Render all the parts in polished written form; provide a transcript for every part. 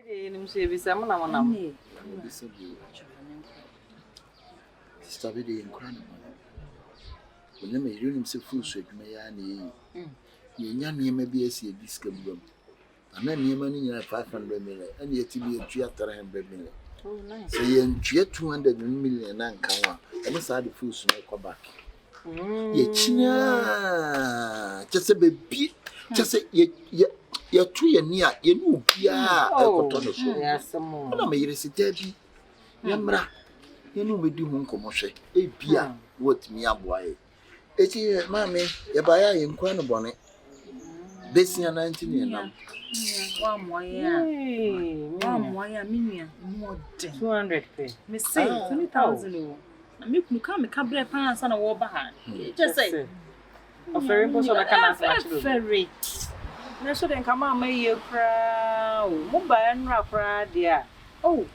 nim se bisa mo na mo na. Sister be dey nkran no. Onye me yiri nim se full so adwuma ya na yi. Ye nya niema bi esi ediska buam. Ana niema ni nyina 500 million, ana yeti bi etua 300 million. Oh nice. So ye ntua 200 million na nka wa. Ene sa de full so na ko back. Ye chinya chese be bi chese ye tu ye ni a ye nu bia ekoto no so. Yes mo. Na me yiri sita bi. Ye mra. Ye nu me di hu nkomohwe. E bia what mi aboaye. Echi mama ye ba ya ye nkwa no bone. Besia 19 na. Wa moya. Wa moya minia more than 200 pay. Me say 20,000 o. Na me come bre pan sa na wo ba ha. Just say. Ofere mpo so na kana match do. Very. Na so den kama amaye kra o. Mo ba enra kra dia. Oh.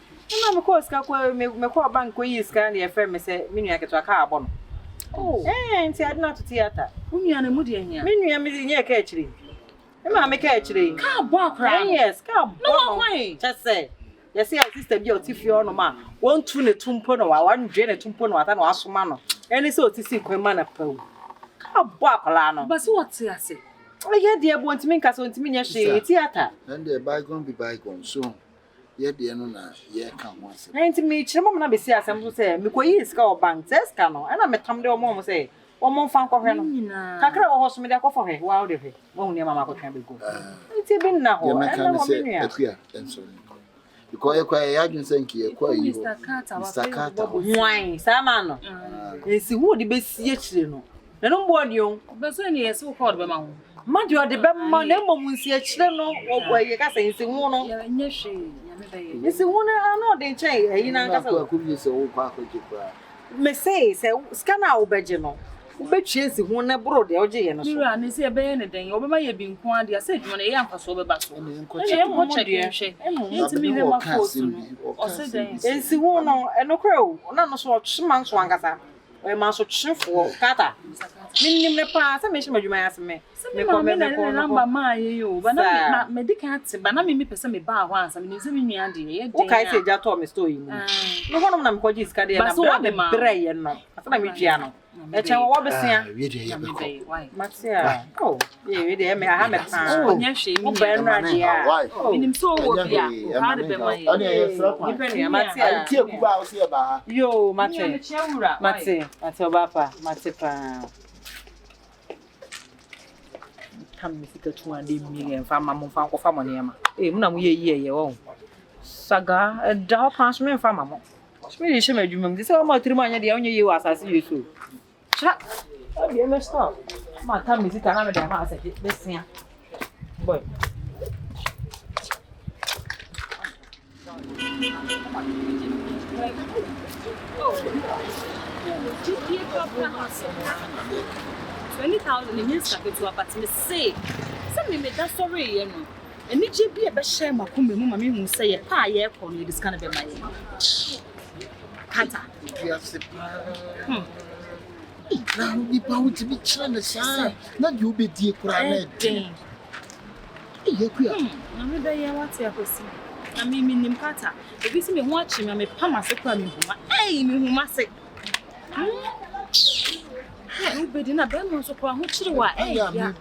Na me ko ska ko me ko bank ko yi ska na ye frɛ me say me nua keto aka abo no. Oh. Nti ade na to theater. Wo nua na mu de ahia. Me nua me nye ka akiri. Me ma me ka akiri. Ka abo akra. Yes, ka abo. No why? Just say. Yes, your sister be otifi ono ma. Won tu ne tumpo no wa wan dwe ne tumpo no ata no asoma no. Eni se otisi kwema na pawu. Ka abo akola no. But what say ase? Ye de ebo ntimi nka so ntimi nya hwe theater. And the bygone be bygone. So ye de no na ye ka ho ase. Ntimi chire mom na be si asem so say me koyi ska o bank teska no. E na metam de omo say omo fa nkɔhwe no. Kakra wo hoso me de akɔfɔ hwe. Wa wo de hwe. Wo hu ne mama akɔtwa be go. Nti bi na ho. Ye meka me say atua enso. Because you cry, I just think you cry. Mr. Kata, why? Samano. Esi who the best yet no. No more you. But so any so called by my Madio the Bemma, no moment see a children or where you can say it's a woman. Yes, it's a woman. I know they say, you know, could be so opaque to cry. Me say, scan out Begino. But she's the one that brought the OJ and you and say a anything. Over my being quite, I said, when a young pass over back. And it's the one and no crow, none so much months one gata. A man so chief for Kata. Meaning the past, I mentioned you may ask me. Me comment number my you, but not medical, but not me person me bar once. I mean, it's me Andy. Okay, say that told me story. No one of them called this cadet, but so I'm a bray and no. I thought I'm a piano. Let's have what was here. Matia. Oh, yeah, I have a time. Oh, yes, she will burn right. Oh, in him so work. Yeah, how to be my yo, Mate, Matobapa, Matepa. Come, Mr. 200 million for Mamma for family. Eh, Muna, ye, oh. Saga, a dog pass me for Mamma. Really, she made you this all my 3 months. The only you as I see you too. Chat. Oh, you must stop. My time is it. I have a house at this here. Boy. $20,000 in years to a but me say. Some me that sorry, you know. And it should be a best share my kumbe mumma who say a pie air for me. This kind of my Kata. Now we bound to be chilling the side. Not you be dear crying. I'm a day what's your pussy. I mean, in Kata. If you see me watching, I'm a pamasa cramming. Hey, me who must say. Nobody in a bedroom so far. Who should I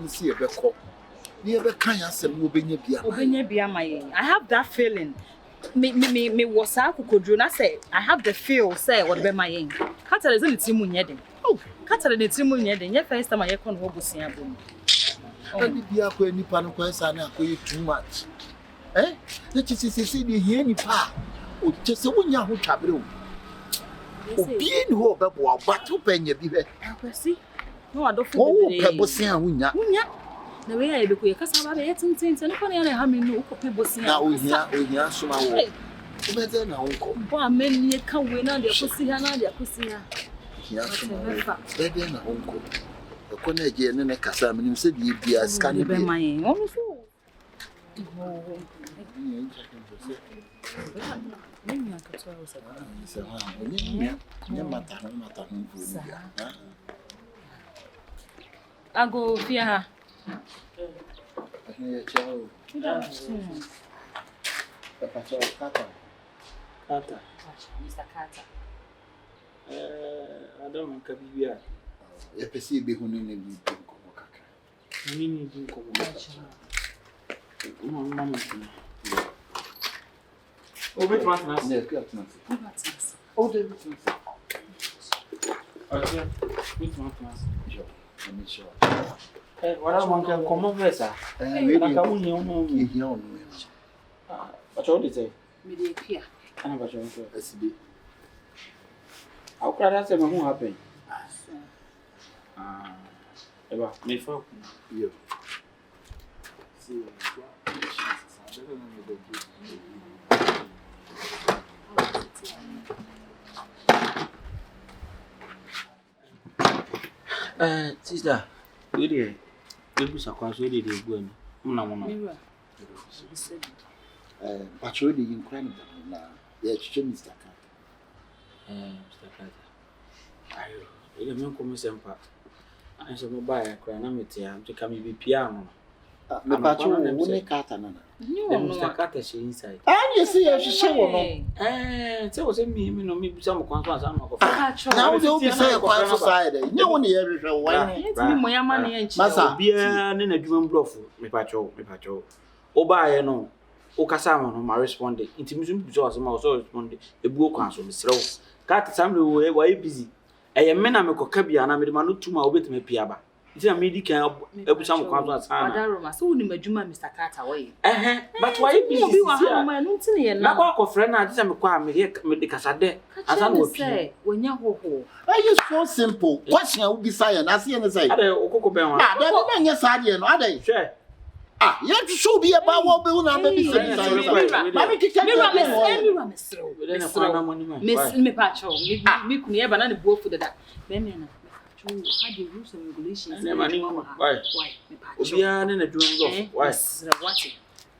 see a beco? Never can answer Mubini Bia. I have that feeling. Me was I could do not say. I have the feel, say, what be my aim. Kata is only Timun Yedin. Oh, Kata the Timun Yedin, yet first time I can hope to see a boom. Only be a queer Nippon question too much. Eh? Let you see the Henny Pa. Oh, just a 1 year who tableau. Being hope about what to penny be there. I see. No, I don't know. The way I look at Cassava, I had things and I have no people see now. We hear some better now. But many can't win on their pussy and their pussy. Yes, better than uncle. The Connegian and a Cassamin said you'd be a scanning by my own. I go fear her. Pacho Kata. Kata. Mr. Kata. I don't know Kabibia. You perceive who need to be Kaka. We need to come. Mamma. Oh, which one? Yes, Captain. Oh, the which one? Let me show. What I want to come over, sir. Really, Like I won't know. What all is it? Media. I never show you. SB. How could I say what happened? Eba, me for You. See, sister, we did. We was across we did go no. Mirror. Pacho the incredible na. Yeah, Mr. Kata. Mr. Kata. Ayo, ile me ko me sempa. Anso mo ba ya kra na metia, am to come be piano. Me Pacho woni Kata na. Mr. Kata she inside. You see, she show no. Say was me no me bisa mo kwanso asa no ko. Now they will be say quiet society. You woni e hwehwe wan. It's me moya ma na enchi. Masa Bia ne na dwuma mblofo me Pacho. Oba ye no. O kasa mo no ma respond. Intimi so bisa asema o so respond. Ebu okwanso me serew. Kata samle wo e busy. Eye me na me koka bia na me de ma no tuma obetime pia ba. Iti na me di kan ebusa mo kwanso asana. Adaroma so woni madwuma Mr. Kata way. But why busy? Obi wa ha ma no ntine ye Na na. kwa ko frɛ na ati me kwa me de kasa de. Asa no opi. Say wonya hoho. you so simple. Question will be science. I see any say. Ade okoko ben wa. There be nyɛ saa de no. Ade. Hwɛ. You should be about what be una baby say. Mami kika Mirror me. mesrew. We dey na kwa na money man. Me Pacho. Me kunu ye ba na ne bofu dada. Be me na. How the rules and regulations? Why? Me Pacho. Obia ne na dwuma mblofo. Why? What?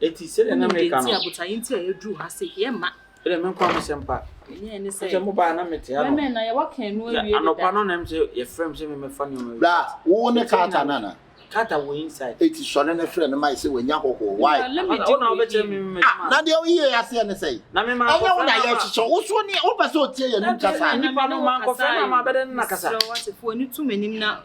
Eti se na me ka no. Enti abutayi enti e dru ha se ye ma. Ele me kwa me sempa. Ye ne say. Se mo ba na mete ya no. Me na ye wa kan no awie. Anopa no na me se ye frem se me fa ne o. Bra, wo ne Kata nana. Kata wo inside. Eti sone ne frɛ ne mai se wanya hoho. Why? Let me O na obeche me. Na de o ye ase ne say. Na me ma. Anya wo na ye chicho. Wo so ne wo pɛ sɛ o tie ye nim kasa. Nipa no man ko frɛ na ma bede na kasa. So what if oni tu manim na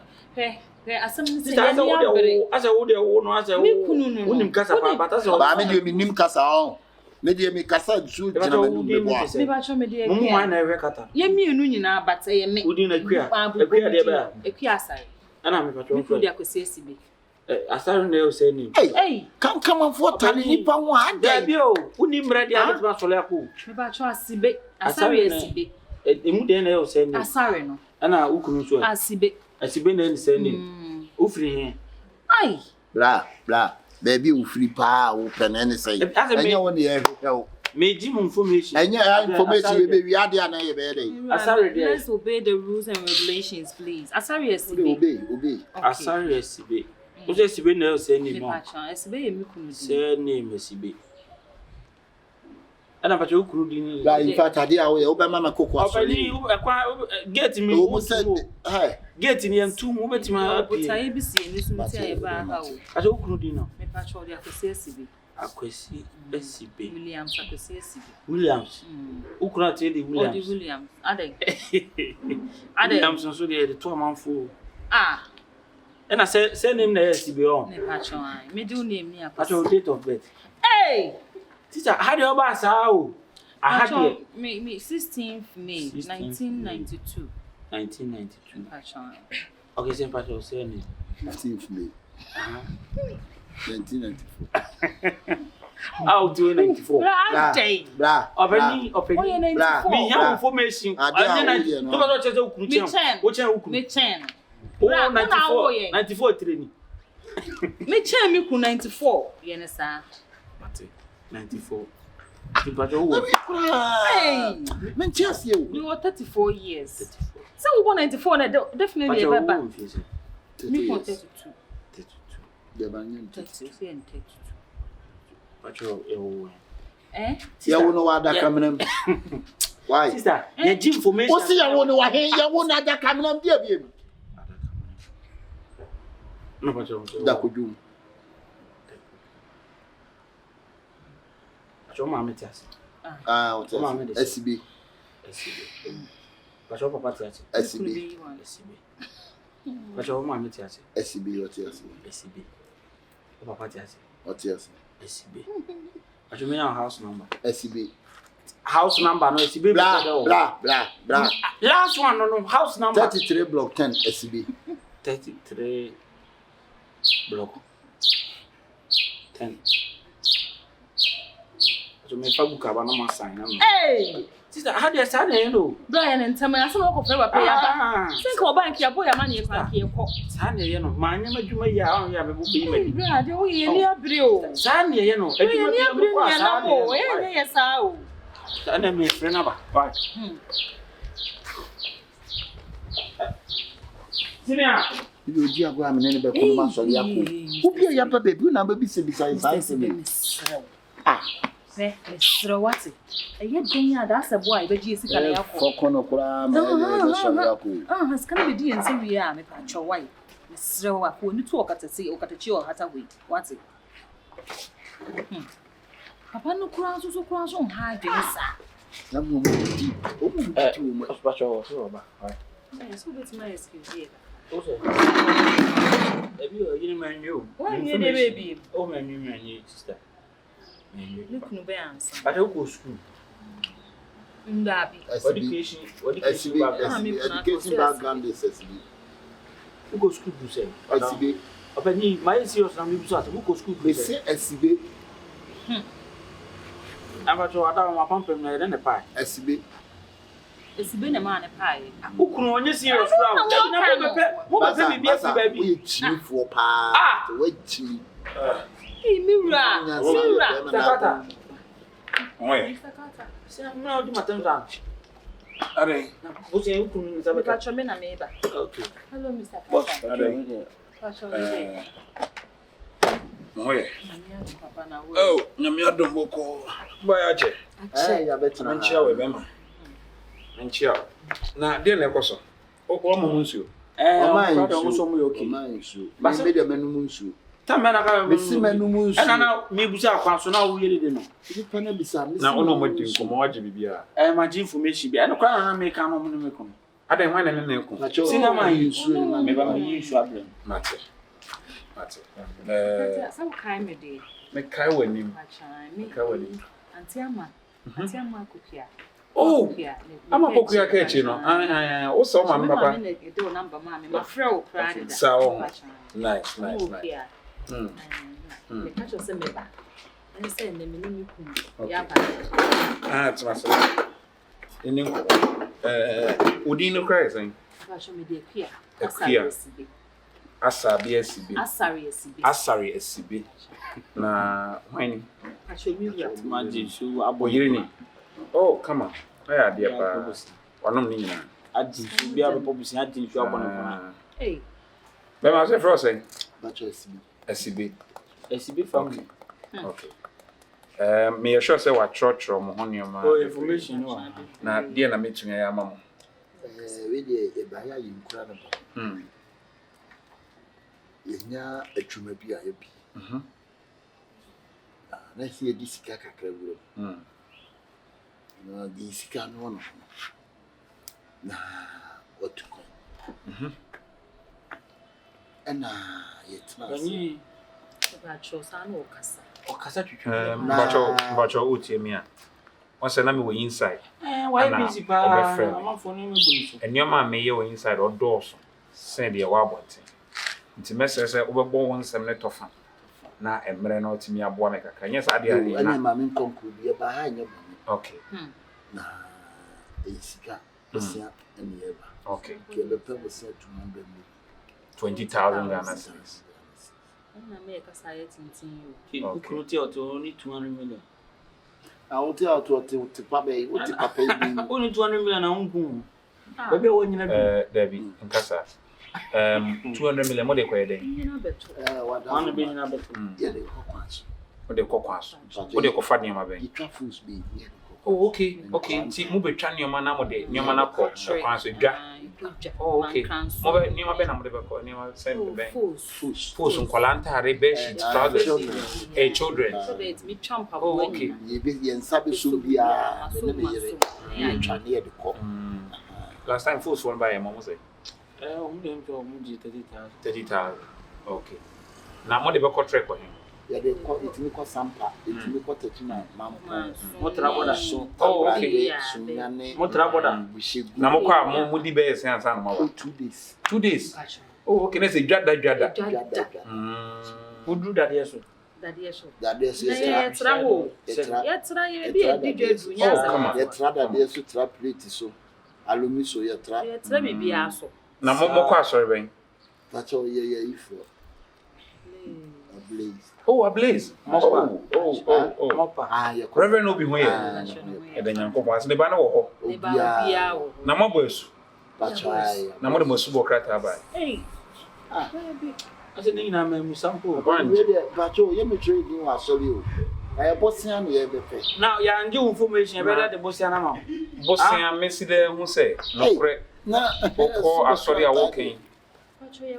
asem ne say Asa wo de wo, asa wo de wo no asa wo. Me kunu no. Wonim kasa pa ba ta se. Ba me de mi nim kasa o. Me de mi kasa du Eba jina wo me nim di me mi bo. kasa. Me ba cho me de Mo mu ekua. na ewe kata. Ye mienu nyina bata ye me. Udi na ekua. Ekua de ba. Ekua asare. Ana me patro. Me kunu de akosi asibe. Asare na e se ni. Hey, Come for tali nipa ho Da ade. bi o, uni mra de a betuma sole akọ. me ba cho asibe. Asare asibe. Emu de na e se ni. Asare no. Ana ukunu so. Asibe. Asibe na e se ni. Ufiri he. Ai. Bra, baby wo free pa wo pɛ ne say. Anya wo ne ye hwehwɛ. Me ji mu information. Anya information we be wi ade ana ye be dey. Asare there. Let's obey the rules and regulations, please. Asare asibe. Obey. Asare asibe. O se asibe na e se ni Me no. pa cho asibe ye me kunu di. Se ni asibe. Ana patro ukunu di ni. Bra in fact ade a wo ye wo be mama kokko aso. Obali ekwa gate mi. Wo say hey. Gate ni entu mu betima But I be see any smoothie e ba ha o. Asa ukunu di no. Me pa cho de akosi asibe. Akwesi asibe. Williams akosi asibe. Williams. Ukunu ate di Odi Williams. Williams. Ade. Williams so de to amanfo. Ah. And I say name na asibe on. Me pa cho ai. Me do name ni Patro akosi. date of birth. Hey. Teacher, how do you ba sa o? I had here Me 16th May 1992. 1992. Patcho. Okay, say Patro say name. 15th May 1994. Out to 94. Bra. Openi. Oh, yeah, 94. Me have information. Ade No go chese ukunu Me chen. chen. Wo chen ukunu. Me chen. Oh, Bra, 94. 94 training. Me chen me ku 94. You understand? Mate. 94. The Patro wo. Hey. Men chance you. You were 34 years. 34. So we won 94 na definitely Patro ever back. wo mfise. Me for 32. 32. De banyan. 32 and 32. Patro wo. Eh? Ya wo no wada kamnam. Why? Sister, ye give information. O si ya wo no wa he ya wo na da kamnam bia. No Patro. Da kodum. Acho mama tiasi. What else? SCB. Acho papa tiasi. SCB. Acho mama tiasi. SCB what else? SCB. Papa tiasi. What else? SCB. Acho me house number. SCB. House number no SCB. Blah. Last one no house number. 33 block 10 SCB. 33 block 10. So me fa buka ba na ma sign na. Hey! Sister, how do you sign it no? Brian and Tamara, so no ko pay ya. Think o bank ya boy ya man ye bank ye ko. Sign ye no. Ma nya madwuma ya on ya be bu bi madi. Brian, de wo ye ni abre o. Sign ye no. Adwuma bi abre ni na mo. Ye sa o. Ana me friend aba. Bye. Sinia. You ji agwa amene ne be kono ma so ya ko. Obi ya papa bi na ba bi se bi sai se me. Se esro wati. Eye den ya da se boy be ji sika na ya ko. For kono kura ma be so ya ko. Has kana be di ense wi a me pa cho wai. Esro wa ko ni to okata se okata chi o hata we. Wati. Papa no kura so ha dwen sa. Na mo di. O mo di mo. Ospacho so ba. So bit my excuse here. Also. Ebi o yini man you. Why you dey baby? O man you sister. Look no be answer. But I go school. Ndabi. Education background is SCB. Who go school do say? SCB. Openi, my serious na me so at who go school do They say? say SCB. Abacho ada ma pampem na ne pa. SCB. Esibe na ma ne pai. Ukunu onye serious crowd. Mo be pe bi afi ba bi. We chini for pa. We chini. Mira. Kata. Oi. Kata. Se na o di matem za. Are. O se ukunu ni sabe ka. Pacho me na meba. Okay. Hello Mr. Boss, Kata. are. Pacho me. Oi. Papa na wo. Oh, nyame adom boko. Boy ache. Ya betina. Menchia we bema. Menchia. Na de na ekoso. O mo nsuo. O so mo yoki. Basi be de menum nsu. Ta me na ka Me si menum nsu. na me busa akwa so na wo yele de no. Ni pana bisa. Na ono mo di nkomo waje bibia. Ma information bi. Ana kwa na me ka no mo me ko. Ade hwan na ne ko. Sina ma nsu na me ba me nsu ablem. Mate. Some kind me dey. Me kai wanim. Kai wani. Anti ama kopia. Oh. Ama pokuya ka echi no. O so ma papa. Me dey o number ma me ma frɛ o prade da. So nice. Me catch us me ba. And say me ni ku. Ya ba. Tuma so. Ini ko. Udi no cry saying. Ba show me dey kia. Asabi SCB. Asari SCB. Na when Catch me ya. Imagine so aboyire ni. Oh, come on. Aya dia pa. Wanom ni nyina. Adi so bia be publish adi so abon ko. Hey. Be ma say for say. Bacho SCB. SCB. SCB family. Okay. Me sure say wa church mo ho nioma. Oh, information no. Na dia na metunya ya mamo. We dey e ba ya yinkura na. Yenya atwuma bi a ebi. Na sie di sika kakra wuro. Na di sika no no. Na otuko. Ana yetna. Bani Ba cho sa no kasa. o kasa twetwe. Bacho utie mi a. Once na me we inside. Why busy pa? Am for no me buni so. Enioma me ye we inside or doors. Send dia wa bonte. Nti mesese obebo won sem ne tofa. Na emre na otimi aboa me kaka. Nya sa dia ni Ana na. ma men konku bi ba ha nya ba. Okay. Na sika esia ene eba. Okay. Ke be pe bo se 200 20,000 Ghana cedis. Na me kasa ye tintin yo. Ukunu ti oto ni 200 million. Awuti ati pa be, uti papa bi. Only 200 million na unku. Bebe wo nyina bi. David, nkasa. 200 million mo de ko yede. Nyina beto. Wan be nyina beto. Ye de kokwanso. Mo de kokwanso. Mo de ko fa nioma ben. Yitwa foods be ye. Oh, okay. Nti mo betwa nioma na mo de nioma na ko kokwanso dwa. Oh, okay. Mobe ni ma be na mo de be ko ni ma send be. Fools nkwalanta re be shit trousers. Children. So that me chomp up. Oh, okay. Ye be yen sabe so bia me ne yere. Ya twane ye de ko. Last time fools won by mom say. Dem to mu ji 30,000. 30,000. Okay. Na mo de be ko trek ko him. Ya de ko itimi ko sampa, itimi ko tetina mampo. Motra boda. Oh, okay. Motra boda. Na mo kwa mo di be sen ansa na mo. 2 days. 2 days. Oh, okay. Let's say jada. Who do that here so? That is Yeah, travel. Yeah, try be a DJ. ya tra that is so tra plate so. Alumi so ya tra. Yeah, try me be aso. Na mo kwa sorry ben. That's all ye ifo. A blaze. Oh, a blaze. Mopa. Oh. Ah, ya Reverend Obi ho ye. E de nyankopon ase de ba na wo ho. Bia. Na mo boesu. That's why. Na mo de mo subo krata ba. Hey. Ase ni na me sample. Bacho, ye me trade ni wa sorry o. I bossian ye be pe. Now ya nje information e be that the boss na ma. Bosia mesi de hu say no kre. Na Boko asori a woken. ye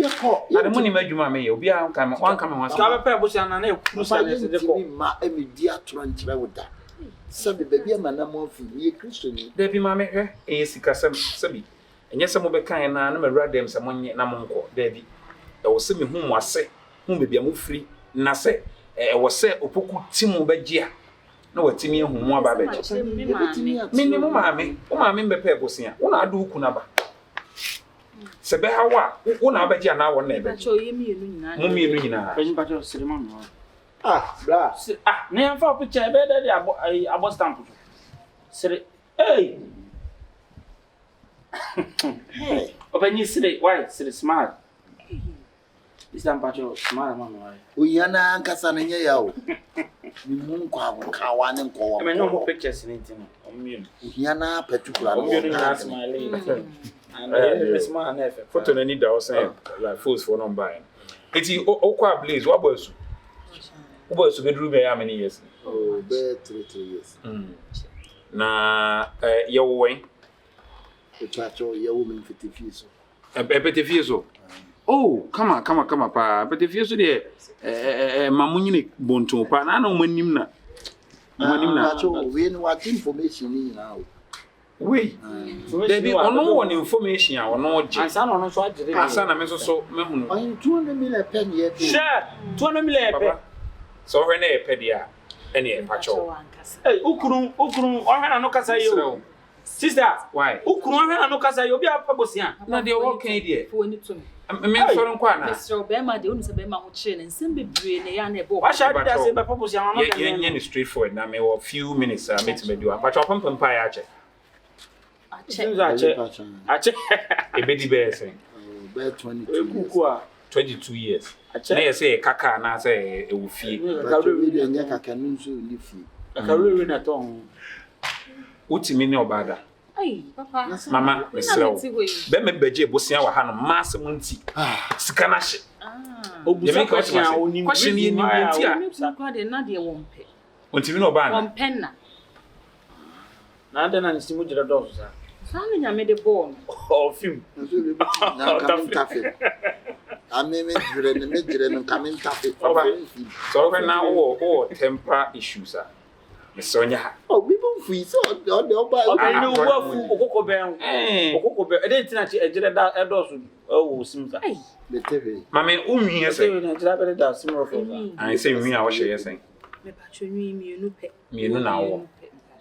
ko. Na de mo ni madwuma me ye obi a wan kame wan Ka sa. be pe boss na e kuru sa ne se de ko. Ma e me di atoro nkyere wo da. Sabe baby ma na mo fi ye Kristo ni. De bi ma me hwe e sika sam sabi. Enye se mo be kan na na mawura dem se mo nye na mo nko. De bi. E wo se me hu mo ase. Hu be bia mo firi na se e wo se opoku timu be gia. Na watimi ehu mo aba be che. Minni mo maame. O maame mbe pe bosia. Wo na adu uku na ba. Se be hawa, wo na ba gia na wo na ebe. Cho ye mienu nyina. Mo mienu nyina. Pe pa cho sirima no. Bra. Ne am fa picture be that abo stamp. Sire. Hey. Open you sire, why? Sire smart. This time pacho smart man why. Uyana nkasa na nye ya o. Ni mu kwa ka wa ne nko wa. I mean no more pictures in it no. Omienu. Uyana particular no. Omienu na smile. And smart na effect. Photo na need da o say like fools for number. Eti okwa blaze wa boesu. Wo boesu be duru be how many years? Oh, be 3 years. Na ye wo wen. Chacho ye woman 50 fees. Epete fie so. Oh, kama pa. Epete fie so de mamunyine bonton pa na omanim na. Omanim na. Chacho we no what information ni na o. We. Debi ono won information a ono oje. Ansa no so agire. Ansa na me so me hunu. Oyin 200 million pen ye be. Share 200 million pe. So we na e pe dia. Ene e pacho. Hey, ukuru ohana no kasa yo. Sister, Why? ukuru ohana no kasa yo bi apa bosia. Na de wo kan die. Fo ni to me. Me so nkwa na. Mr. Obama de onu se be ma ho chire ne nsem bebre ne ya na e bo. Wa sha bi da se be pa bosia ma no kan. Ye ni straightforward na me wo few minutes meet me do. Pacho pam pa ya che. Ache. Ebedi be say. Be 22. Ekuku a 22 years. Na ye say kaka na say e wo fie. Chacho we de nya kaka no so ni fie. Akawe na ton. Utimi ne obada. Ai, papa. Mama, mesrew. Be me beje bosia wa ha no mass munti. Sika na hye. Obusa question a onim. Question ye ni nti a. Obusa kwa de na de wompe. Ontimi ne obana. Wompe na. Na de na nsimu jira do so sa. Sa me nyame de ball. Oh, film. Na kamin tafe. Ame me jire no kamin tafe. So when now oh temper issues are. Mesonya ha. Oh, we bon free so the oba. Okay, no wo fu okoko ben. Okoko ben. E dey tina ti ejire da edosu wo simza. Me teve. Mama unwi ese. Na jira be da simro fo. An say unwi a wo hye yesen. Me pa chonwi mienu pe. Mienu na wo.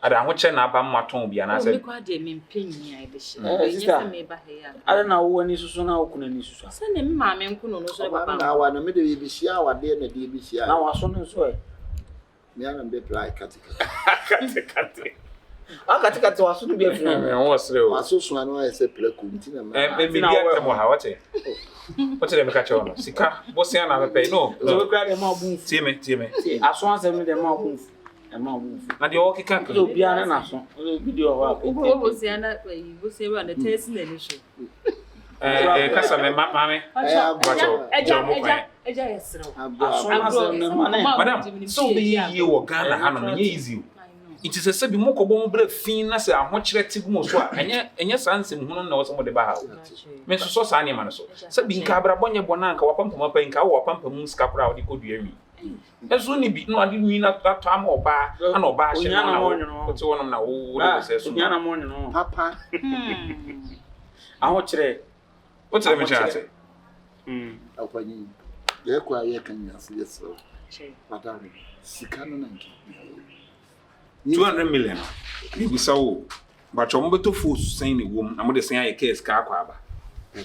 Ada ho che na aba mmaton bia na say. Me kwa de me mpenyi a e be hye. Sister. Me ba he ya. Ada na wo ani susu na okuna ni susu. Se na me maame nkono no so papa. Na wa na me de bi hia wa de na de bi hia. Na wa so no so e. Me ana be play katika. Akatika wa so no bi afi. Me wo sre o. Wa so so anu a se play ku nti na ma. Me bia temo ha wache. Wache dem ka che ono. Sika bosia na pepe no. So we cry dem ma bu. Tie me. Aso ansem dem ma bu. Na de wo kika So bia na na so. Video wa. Obosia na bosia we na test na ni show. Kasa me mame. Eja yesro. Aso ansem na ma na. Madam, so be ye wo Ghana ha no nye easy. it is a sabi mo ko bo bra fin na se ahokyere ti mo so a enye sanse mu no na wo so mo de ba ha me so sa ne ma no so sabi nka bra bonye bona nka wapampa pa nka wo wapampa mu ska kra wo de ko dua wi eso ni bi no ade wi na to am oba ana oba hye na wo to wonom na wo de se so nyana mo no papa ahokyere wo tere me chate akwani ye kwa ye kan yasi yeso madam sika no nanki 200 million ni bisawo ba cho mbe to force sen ni wom na mo de sen aye case ka akwa aba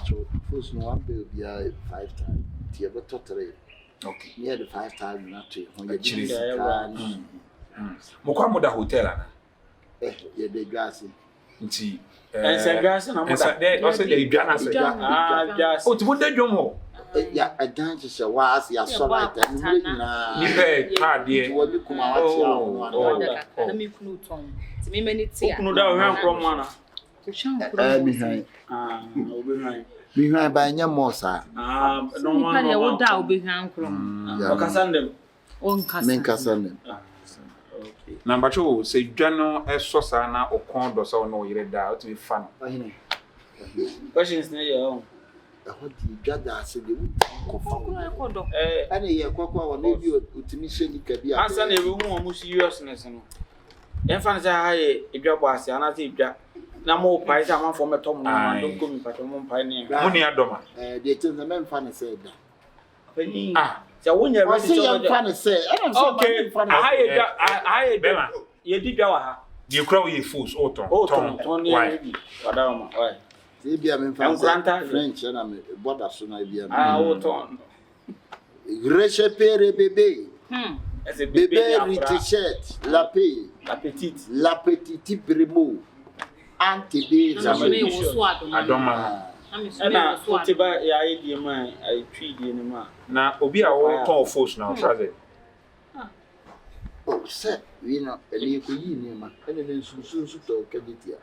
so first no one bill be 5 times tie be to 3 okay near the 5 times na to ho ye Chile. sika mo kwa mo da hotel ana ye de gas nti ense gas na mo da de o se de idwa na se gas o ti mo de dwom ho ya adan se was ya so right and ni be card ye wo bi kuma wati ya na me kunu ton ti me mani ti a kunu da o hwan krom ana mi han obi hwan mi han ba nya mo sa no ni man pa ya wo da obi hwan krom o kasandem on kasa men kasane okay na ba cho se dwa no eso sa na okon do so no yire da o ti fa no ahine questions na ye o ahodi dwada ase de ko fa ko do ane ye kwakwa wa na bi otimi shegi kabi a asa na ebi hu o mu seriousness no enfa na ha ye edwa bo ase ana se edwa na mo pai sa man for metom na man don ko mi pato mo pai ne mo ni adoma de tin na men fa na se da pani se wonya wa ready se so yan fa na se ana so okay ha ye dwa ye di dwa wa ha the crowd ye fools o ton ton ne ready wada ma oi se bia men fa Enquanta French na me border so na bia o ton Réchépéré bébé. As a Bébé Richet, la paix, la petite. la petite Brimo. Antibé, na me jamais. wo so adoma adoma na me so Na wo so utiba ya idie ma ai twi die ne ma. na obi a wo ton fools na o traze Oh, c'est, oui, non, elle est couillée, ma. Elle est sous to qualité.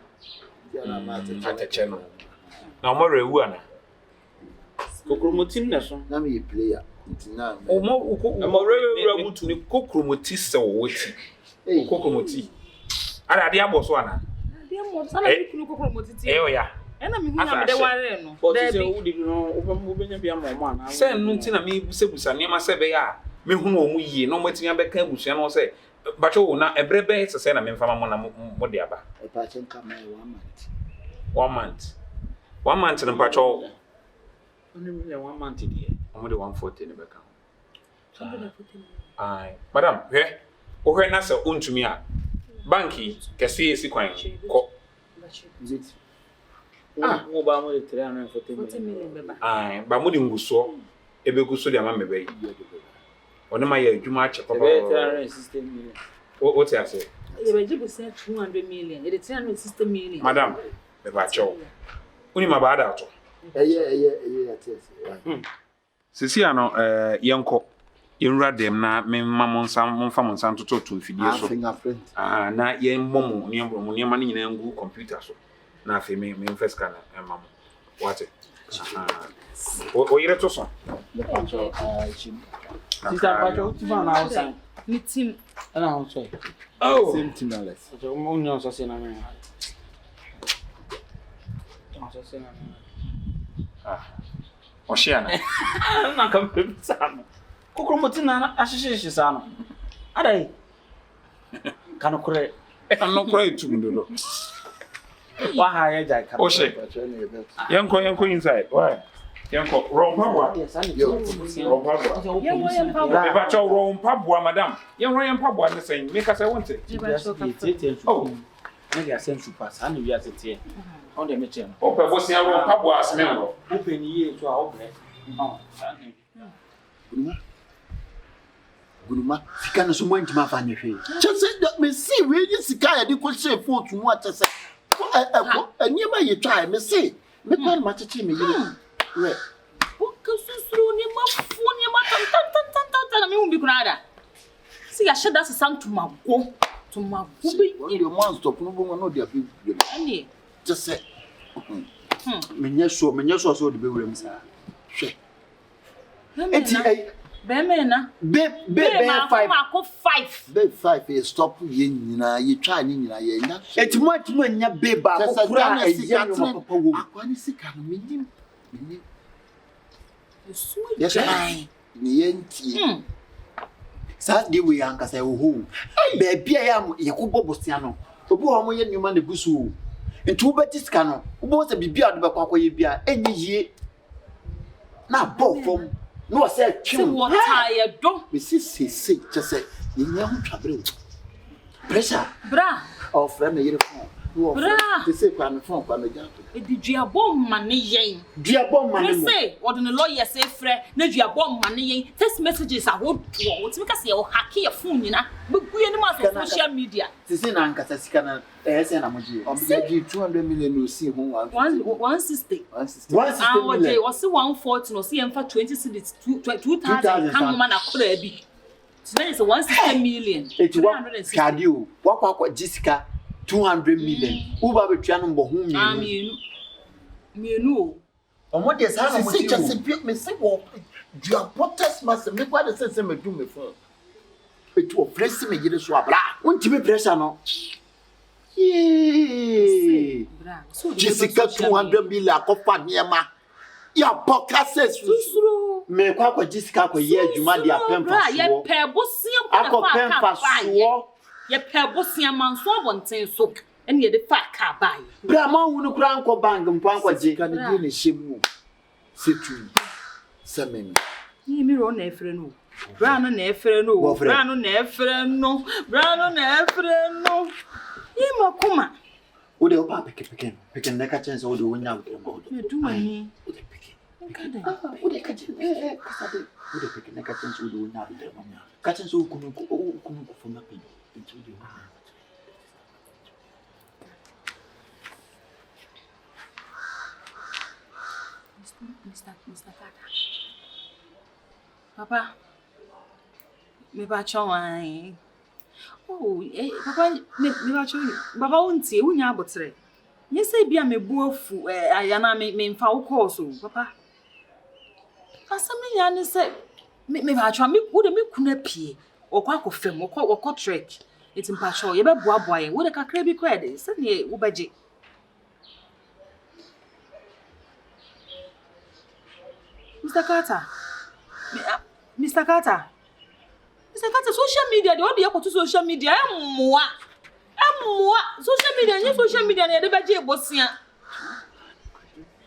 Tiana mate. ateche no na mo rewu ana Kokromotim na so. Na me player. Ntina. o mo Mo rewu mutu ni kokromoti se wo woti Hey, kokromoti ara ade aboso ana dia mo sana me kunu kokoro mo titi o ya na me hu ya me de ware no But say wo di no wo benya bia mo mo ana. se nu nti na me busebusa nema se be ya me hu no mu yie no matimi abeka abusua no se bacho wo na ebrebe se na me mfama mo na mo de aba e pa chen kama 1 month. 1 month no bacho Only me 1 month die. mo de 140 ne beka ai madam he o he na se ontumi a banki kese esi kwan ko Wo ba mo de 340 40 million beba ai ba mo de nguso ebeguso de ama mebe yi oni ma ye adwuma ache papa Be 360 million. o ti ase ye be jibu say 200 million ye 360 million madam me ba cho oni ma ba da to Eye ates. sisi ano yenko yenra dem na me mamonsa monfa monsa toto to fidie so Fingerprint. na yen momo ne ma ne nyina ngu computer so na afi me first scanner mamo wate o yire to so Sister Pacho utiba na outside. ni team Na outside. oh Same thing Alex. So mo nyo so se na me. So se na me. o shiana Na kam pe sana. Kokromotim na ahyehyehye sana. Adai. Kanu kure. no cry to ndo Wa ha ye jai kanu. o she yenko inside why yenko rompa Yes, I need Yo. rompa ye wo ye pa me ba cho rompa boa madam yenro yenpa boa ne sen me ka say wonte Oh, nigga send super. I know you are sitting. On the meeting. o pe bo se rompa boa asme ro Open here to our open. Oh, Guruma, sika no so mo ntima fa ne hwe. Chese da me si we ni sika ya de ko se foot mu atese. Anyema ye twa me si. Me kwa ma cheche me yire. We. Porque susuru ni mafuni ma tan na me hu bi kunada si ya sheda se santu mago to mago bi When the man stop no bo no dia bi. ani Chese. Menye so so de be wura mu sa. Hwe. na me Eti na Bemena. Be 5. Be 5 is stop ye nyina ye try ni nyina ye nya. Etimatu nya be ba ko kura eje no papa wo. Akwani sika no menim. Yesu. Yes ai. Ni ye ntie. Sa de we ankasa wo ho. Be bia ya ye ko bobosia no. Obi ho mo ye nyuma na gusu. Nti wo beti sika no. Wo bo se bibia do be kwakoye bia enyi yie. Na bo fom. No say twim. What tired do? Me see just say you nya ho twabere. Pressure. Bra. Of friend me phone. No. They say kwa me phone kwa me jato. E di duabom ma ne yen. Duabom ma ne. They say what the lawyer say frɛ na duabom ma ne yen. Text messages are what to. What me ka say o hack your phone nyina. Be guye ni ma social media. They say na nkasa sika na say na moji. Obi 200 million no see ho 160. 160 million. Was 140 no see emfa 20 cedis 2000 kan ma na kora bi. Today is 160 million. 360. Cardio. Wakwa Jessica 200 million. Uba betua no mbo hu mienu. Omo de sa na mo ti just me say wo dia protest mass me kwa de say me do me phone. Etu o press me gire so abra. Wonti me pressure no. Yeah. Jessica 200 million akofa niema. Ya podcast me kwa Jessica ko ye adwuma de apemfa so. Ye pe bosia akopemfa so. Ye pe bosia manso abonten so. Ene ye de fa ka bai. Bra ma hu no kura anko bank mpo anko je. Ka ne di ne shemu. Setu. Sememi. Ni mi ro na efre no. Bra no na efre no. Bra no na efre no. Bra no na efre no. Ye makoma. Wo de opa peke na ka chance wo de wonya wo mo. Me du mani. Wo de peke. Wo de ka chance kasade. Wo de peke na ka chance wo de wonya wo mo. Ka chance wo kunu fo na pe. Mr. Kata. Papa. Me ba chawai. Oh, papa me ba chawai. Baba wontie wonya abotre. Nye say bia me bu afu ayana me mfa wo call so, papa. Asam ne nya ne say me ba chwa me wo de me kuna pie. Okwa akofem, okwa trek. Eti mpa chaw ye be boaboa ye. Wo de kakra bi kwa de. Se ne wo baje. Mr. Kata, social media, the audio to social media, moi. Social media, yes, social media, and the budget was here.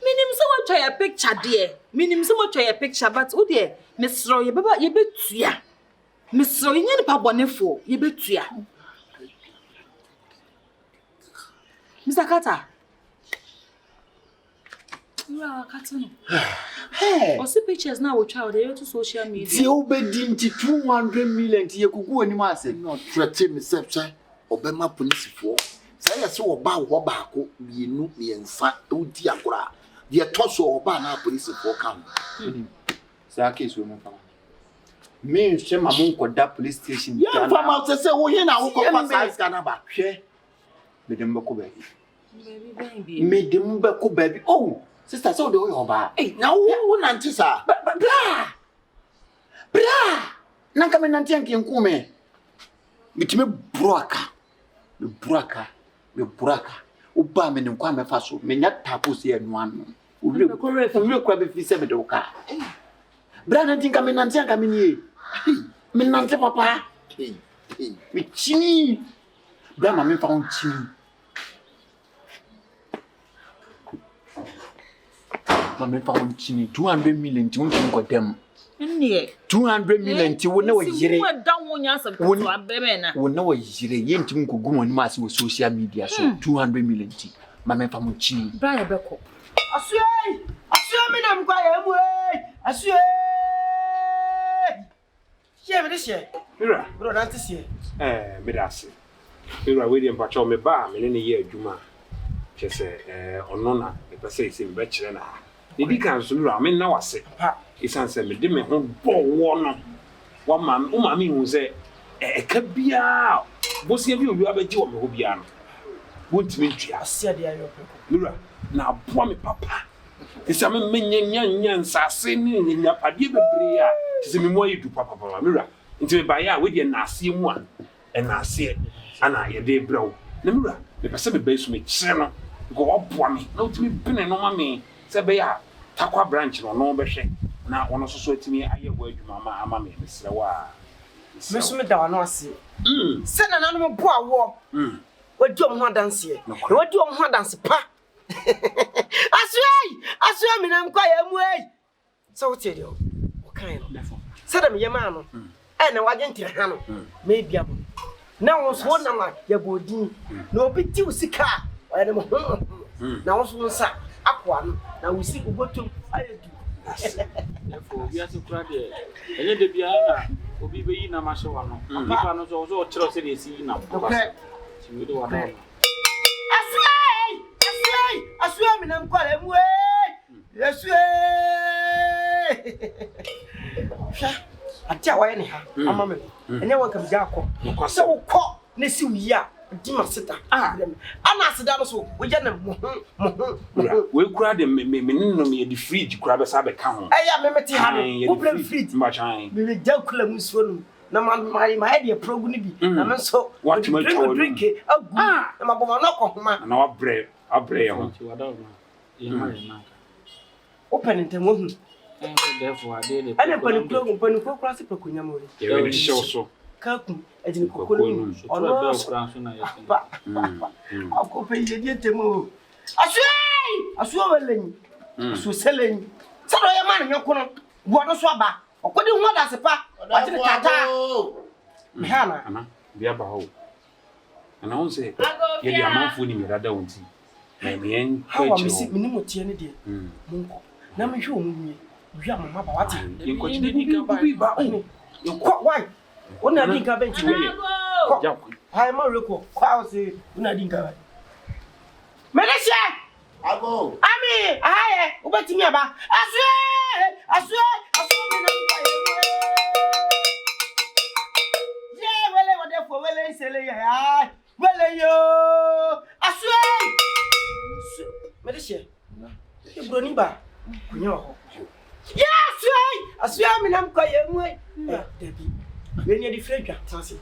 Minim so much a picture, dear. Minim so much a picture, but oh dear, Miss Roy, you bet ya. Miss Roy, you never boneful, you bet ya. Mr. Kata. You are cutting. Hey, see pictures now with child to social media. The obedi nti 200 million ti yekugu ani ma ase. No threaten me say obema police for. Say yes oba wo baako mienu miensa odi agora. De to so oba na police for come. Say case we mo fama. Me nhwe ma mo nkoda police station. Ya fama say wo he na wo ko pass ice kana ba. Hwe. Me dem bako baby. Baby. Me dem bako baby. Oh. Sister, so do you ba? Hey, now who nanti sa? Bra! Nanka me nanti anki nkume. Mitime broaka. Me broaka. Uba me nkwa me fa so. Me nya tapo se enu anu. Ule kwa be fi se me do ka. Bra nanti nka me nanti anka me nie. Me nanti papa. Me chini. Bra ma me fa on chini. Mama fa on chini 200 million ti won ko dem. Nne 200 million ti won na wa yire. Wo da won nya asem to abebe na. Won na wa yire ye nti ko gumo ni ma se wo social media so 200 million ti. Mama fa on chini. Bra ya beko. Asue me nam kwa ya mu asue. She me de she. Mira, Bro, that is here. me dase. Mira, we dey mpacho me ba me ne ye adwuma. Chese ono na e pese ise me be kire na. Didi kan so mira me na wase. Pa, isan se me de me ho bo wo no. Wa ma o ma me hu se ka bia. Bosia bi obi abeji wo me ho bia no. Wontimi ntua. Asia de ayo peko. Mira, na aboa me papa. Isa me nya nsase ni nya pade bebre a tisi me mo yidu papa mira nti me ba ya we de na ase mu a na ase ana ye de brew na mira me pese me ba su me kire no go oboa me na utimi bene no ma me se be ya takwa branch no be hwe na wono so atimi aye go adwuma ama me mesre wa me so me da wa no ase se na nanu me bo awo wadi om ho adanse e wadi om ho adanse pa asua me nam kwa ya mu ei so what tell you o kan no se da me yema no e na waje ntire ha no me bia bo na won so na ma ya bodin na obi ti usika o ya dem na won so nsa akwa no na usi ubotom ayedu efo bia se kura de enye de bia na obi be yi na ma hye wa no papa no so kire se de si na papa ti we de wa na asua mi nam kwale mu yesu atia wa ne ha ama me ene wa kam ja akọ se wo kọ ne si wi a di maseta ana aseda no so wo je na mo we kura de me no me the fridge kura be sa be ka ho ya me meti ha no wo bra fridge ma chan me ja kula mu so no na my idea progu ni bi na me so what you drink agu na maboma no ko homa na wa bre ho ti wa da ma ye ma ye na open ntem wo hu therefore ade le ana pani ko kura se pakunya mo ye we show so ka ku ejini kokoro ono kura so na ye ako pe ye die temo asu welenyi asu selenyi se do ye ma ne nyokono bo do so aba okodi hu da se pa wa tiri kata mehana ana bia ba ho ana on se ye dia manfo ni mi rada wonti na me en kwa chi mini motie ne de munko na me hwe omunye hwe amama ba wate yen ko chi de di ka ba yen ko why ona di ka bench we ja ko hai ma reko kwa o se ona di ka Menesia Ago ami aye ubetimi aba asu me na kwa ye wele wode fo wele isele ya wele yo asu Menesia e broni ba kunyo ho yes asu me na kwa ye mu debi we ni di frega tasi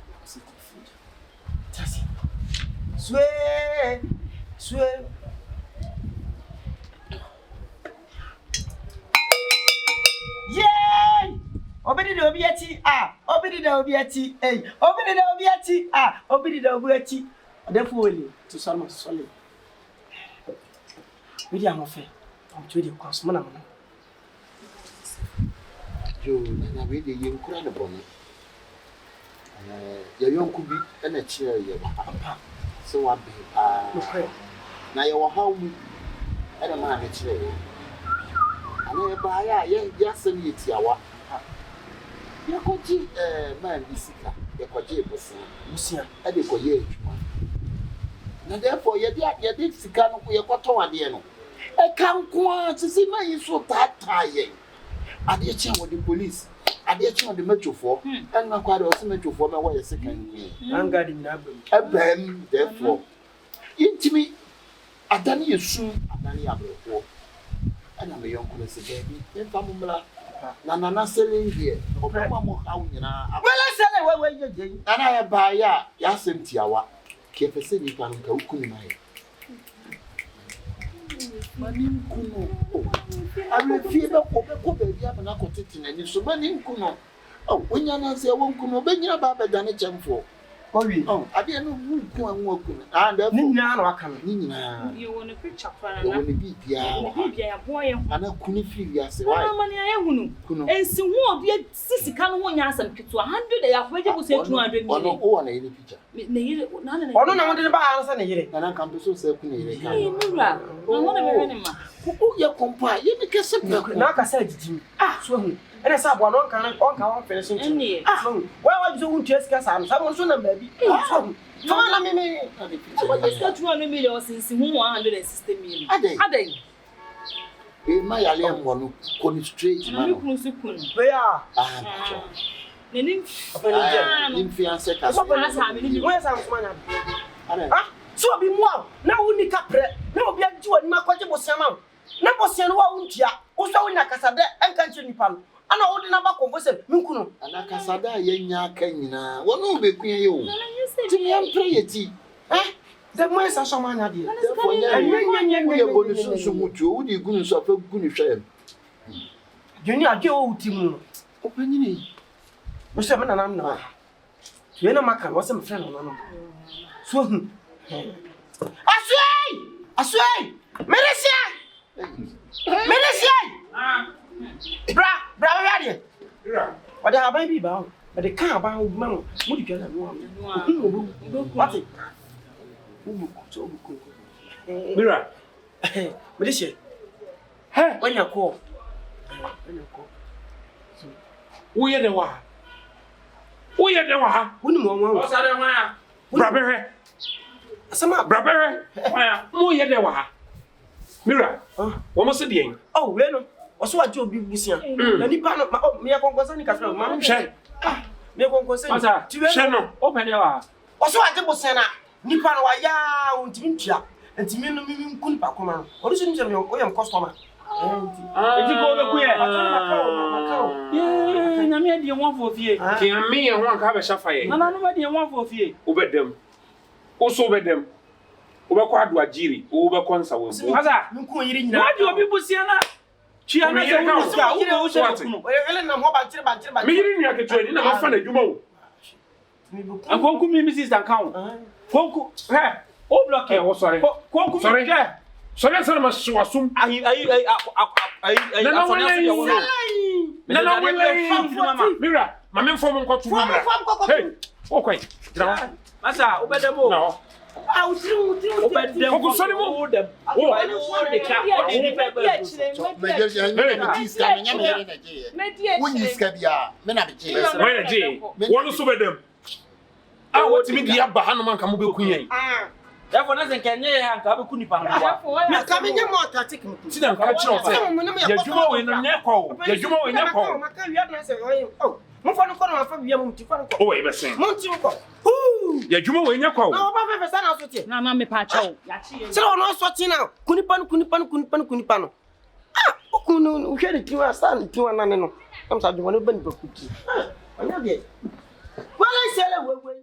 swe yay obedi da obiati obedi da obiati obedi da obiati obedi da obiati odefo wele to salma sole we am ofe am to the course mana mana yo na we de yen kura ne bono ya yonku bi na chire ye papa so wa be na ye wo hawo era ma na chire ye ana ye ba ya sem ye tiawa ya ko ji man bisika ye ko je busia e de ko ye adwuma na therefore ye de sika no ko ye ko to ade no e kan ko a sisi man yi so tata ye ade che wo the police ade che wo the metro en na kwa de o se metro me wo ye sika nku anga di na abem therefore intimi adani yesu adani abroko ana me yonko le se baby en famumla na nana selling here obama mo hawo nyina wele sele we ye ana ya ba ya sentiawa ke pese ni kan ka ukuni mai manim kuno abre fie be ko be bia na ko tete na ni so manim kuno onya na se won kuno be nyina ba be dane chemfo owi ade no ku anwo kuno and ni nyina na aka ni nyina you want a picture for you want bibia ya boy ana kuni firi ya se why mama ya hunu ensi hu obi sisika no nya asam kitu 100 ya fo je bo se 200 million ono o na ile picture ne yire ono na wonde ba ansa ne yire na kan so se ku ne yire kan nura na wona be ne ma ku ya kompa ye me kese na ka sa jijimi so hu ene sa bo no kan on finish ene wa so untu esika sa no sa mo so na ba bi so hu so na me what is 200 million since hu 160 million adai ma ya le mo no ko straight man no kun sukun we ya nenim nim fiance ka so pa sa me ni we sa mo na so bi mo na woni ka pre na obi aji woni ma kwaje bosiama na bosian wa untia wo so woni akasa de enka nche nipa no ana wo de na ba KOMFO se minkuno ana kasada yenya aka nyina wono be kun ye o ti mi am pray ti the more sa so man ade therefore nya bonu so mutu wo di gunu so fa gunu hwem jeni ade o uti mu opanyini mo se me nanam na ye na maka wo se me friend no no so asui meresia bra ade wada aban bi ba o de kan aban o ma mo di twa na no what Mira. Meresia Hey, when you call wo ye de wa. Wo ye de wa ha. woni mo O wa sa de ho ya. Bra behwe. sama Bra behwe. Mo ye de wa ha. Mira. Wo mo se de en. oh we no oso aje obi busia na nipa no me ya konkosa ni kafra ma Hwe. me konkosa Masa, ti we Hwe no. open there wa. oso aje busia na nipa no wa ya ontimi ntua ntimi no mi nkun pa koma no oru so ni se me o yam customer Enti ko be ku ye. Macau. Ye, na me de won fo fie. Ki me ye ho anka be shafa ye. Na no be de won fo fie. Wo bedam. Wo so bedam. Wo be ko adu agiri, wo be ko nsa wo. Masa, Minkum yiri nyina. na de obi busia na. Chia na se wo busia, wo be wo se kunu. Ele na mo ba kire. Me yiri nua keto ni na ma fa na dwuma wo. Akonku mi sister kan. Konku, he, o block e Wo sorry. Konku Sorry. mi je. Sorry sɛ ma so asum. Ayi afɔnya so yɛ wo no. Na na wele. Mira, ma me fo mo nkoto mo mra. Hey, o kwai. Dra. Masa, o bɛdɛ mo. Na. Ah, utiri. O bɛdɛ mo. O ko sori mo. O de. O de ka. wonyi ska bia me na be je Where na je? Wo no so bedam. Ah, what mi dia ba hanom anka mo be kunyan. Therefore, na se kenye ye hanka be kuni pa no. Me ka me nyamo attack me. Ti na nka kire o sa. Ya dwuma we no nyɛ kɔ. Ya dwuma we nyɛ kɔ. Maka wi adna se oh. Mo fa no kɔ no afa bia mo ti fa no kɔ. O we be sen. Mo ti ko. Ya dwuma we nyɛ kɔ. Na oba fe fe sa na so ti. Na me pa cha o. Se o no so ti na. Kunipa no. Ah, kunu uhwe de tiwa sa ni tiwa na ne no. Am sa dwuma no ba ni ba kuti. Anya de. Wala sele we.